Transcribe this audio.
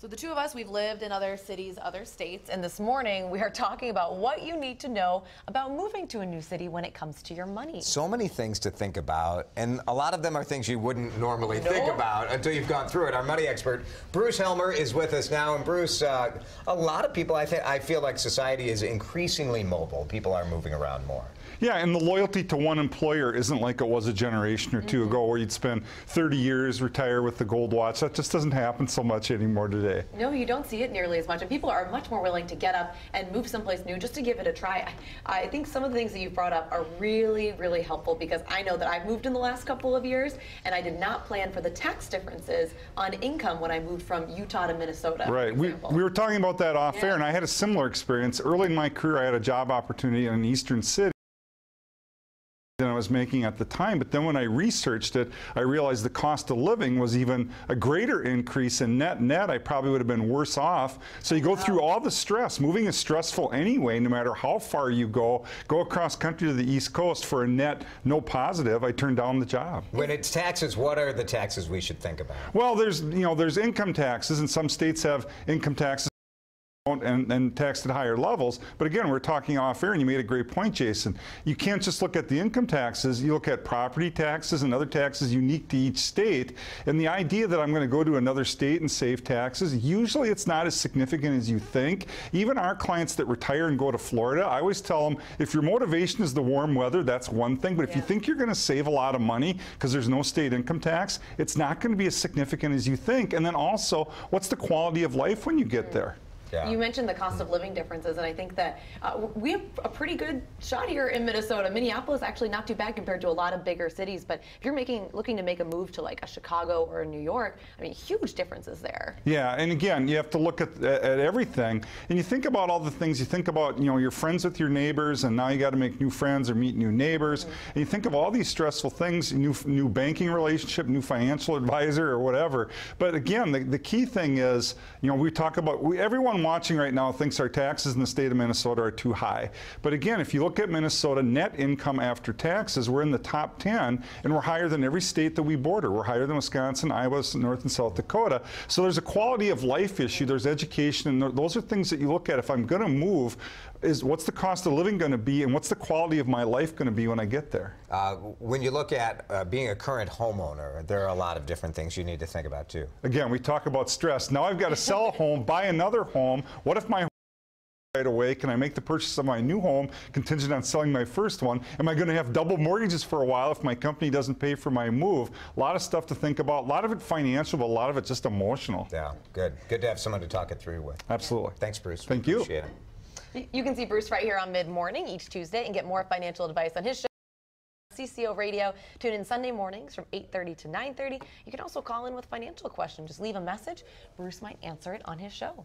So the two of us, we've lived in other cities, other states, and this morning we are talking about what you need to know about moving to a new city when it comes to your money. So many things to think about, and a lot of them are things you wouldn't normally think about until you've gone through it. Our money expert, Bruce Helmer, is with us now. And Bruce, a lot of people, I feel like society is increasingly mobile. People are moving around more. Yeah, and the loyalty to one employer isn't like it was a generation or two ago where you'd spend 30 years, retire with the gold watch. That just doesn't happen so much anymore today. No, you don't see it nearly as much, and people are much more willing to get up and move someplace new just to give it a try. I think some of the things that you've brought up are really, really helpful, because I know that I've moved in the last couple of years, and I did not plan for the tax differences on income when I moved from Utah to Minnesota. Right. We were talking about that off air, and I had a similar experience. Early in my career, I had a job opportunity in an eastern city than I was making at the time, but then when I researched it, I realized the cost of living was even a greater increase, in net. I probably would have been worse off. So you go through all the stress. Moving is stressful anyway, no matter how far you go across country to the East Coast for a net no positive. I turned down the job. When it's taxes, what are the taxes we should think about? Well, there's income taxes, and some states have income taxes and taxed at higher levels. But again, we're talking off air, and you made a great point, Jason. You can't just look at the income taxes. You look at property taxes and other taxes unique to each state. And the idea that I'm going to go to another state and save taxes, usually it's not as significant as you think. Even our clients that retire and go to Florida, I always tell them, if your motivation is the warm weather, that's one thing. But if you think you're going to save a lot of money because there's no state income tax, it's not going to be as significant as you think. And then also, what's the quality of life when you get there? Yeah. You mentioned the cost of living differences, and I think that we have a pretty good shot here in Minnesota. Minneapolis actually not too bad compared to a lot of bigger cities, but if you're looking to make a move to like a Chicago or a New York, I mean, huge differences there. Yeah, and again, you have to look at everything, and you think about all the things. You think about, you're friends with your neighbors, and now you got to make new friends or meet new neighbors, and you think of all these stressful things, new banking relationship, new financial advisor or whatever. But again, the key thing is, we talk about, everyone watching right now thinks our taxes in the state of Minnesota are too high. But again, if you look at Minnesota net income after taxes, we're in the top 10, and we're higher than every state that we border. We're higher than Wisconsin, Iowa, North and South Dakota. So there's a quality of life issue, there's education, and those are things that you look at. If I'm going to move, is what's the cost of living going to be, and what's the quality of my life going to be when I get there? When you look at being a current homeowner, there are a lot of different things you need to think about too. Again, we talk about stress. Now I've got to sell a home, buy another home. What if my home right away? Can I make the purchase of my new home contingent on selling my first one? Am I going to have double mortgages for a while if my company doesn't pay for my move? A lot of stuff to think about. A lot of it financial, but a lot of it just emotional. Yeah, good. Good to have someone to talk it through with. Absolutely. Thanks, Bruce. Thank you. Appreciate it. You can see Bruce right here on Mid-Morning each Tuesday and get more financial advice on his show. WCCO Radio. Tune in Sunday mornings from 8:30 to 9:30. You can also call in with financial questions. Just leave a message. Bruce might answer it on his show.